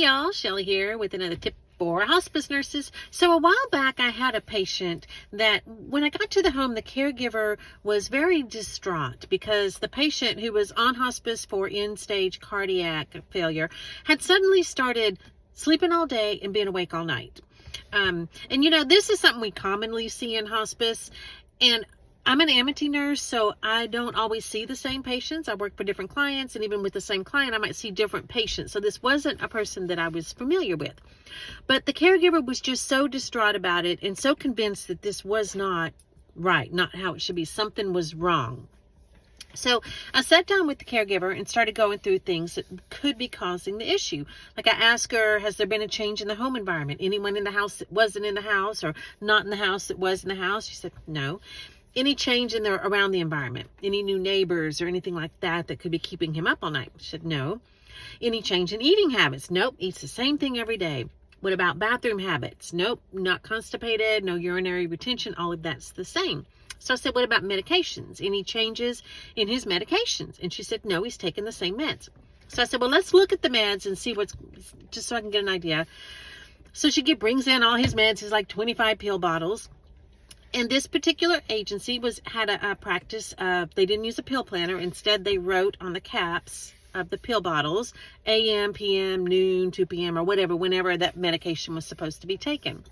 Hey y'all, Shelly here with another tip for hospice nurses. So a while back I had a patient that when I got to the home, the caregiver was very distraught because the patient, who was on hospice for end-stage cardiac failure, had suddenly started sleeping all day and being awake all night. And this is something we commonly see in hospice, and I'm an empathy nurse, so I don't always see the same patients. I work for different clients, and even with the same client, I might see different patients. So this wasn't a person that I was familiar with. But the caregiver was just so distraught about it and so convinced that this was not right, not how it should be. Something was wrong. So I sat down with the caregiver and started going through things that could be causing the issue. Like I asked her, has there been a change in the home environment? Anyone in the house that wasn't in the house, or not in the house that was in the house? She said, no. Any change in around the environment? Any new neighbors or anything like that that could be keeping him up all night? She said, no. Any change in eating habits? Nope. Eats the same thing every day. What about bathroom habits? Nope. Not constipated, no urinary retention. All of that's the same. So I said, what about medications? Any changes in his medications? And she said, no, he's taking the same meds. So I said, well, let's look at the meds and see just so I can get an idea. So she brings in all his meds. It's like 25 pill bottles. And this particular agency had a practice of, they didn't use a pill planner. Instead, they wrote on the caps of the pill bottles, AM, PM, noon, 2 p.m., or whatever, whenever that medication was supposed to be taken.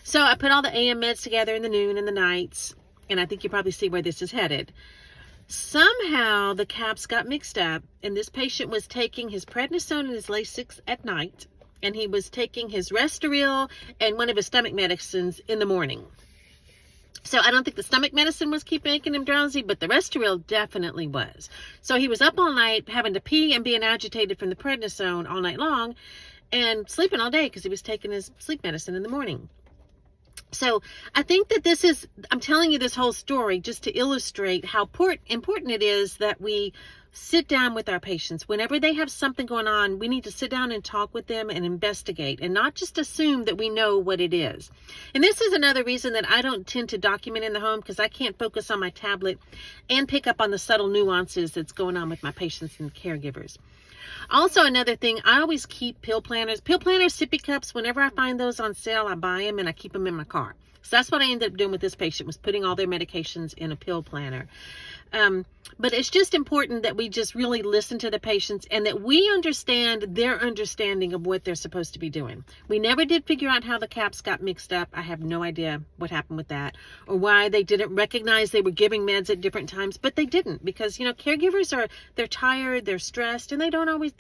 So I put all the AM meds together in the noon and the nights, and I think you probably see where this is headed. Somehow the caps got mixed up, and this patient was taking his prednisone and his Lasix at night, and he was taking his Restoril and one of his stomach medicines in the morning. So I don't think the stomach medicine was making him drowsy, but the Restoril definitely was. So he was up all night having to pee and being agitated from the prednisone all night long and sleeping all day because he was taking his sleep medicine in the morning. So I think that I'm telling you this whole story just to illustrate how important it is that we sit down with our patients. Whenever they have something going on, we need to sit down and talk with them and investigate, and not just assume that we know what it is. And this is another reason that I don't tend to document in the home, because I can't focus on my tablet and pick up on the subtle nuances that's going on with my patients and caregivers. Also, another thing, I always keep pill planners, sippy cups. Whenever I find those on sale, I buy them and I keep them in my car. So that's what I ended up doing with this patient, was putting all their medications in a pill planner. But it's just important that we just really listen to the patients and that we understand their understanding of what they're supposed to be doing. We never did figure out how the caps got mixed up. I have no idea what happened with that, or why they didn't recognize they were giving meds at different times, but they didn't, because, caregivers they're tired, they're stressed, and they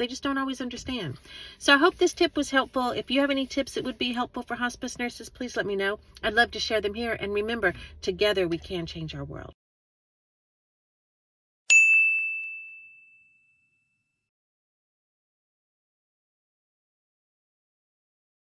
just don't always understand. So I hope this tip was helpful. If you have any tips that would be helpful for hospice nurses, please let me know. I'd love to share them here. And remember, together we can change our world.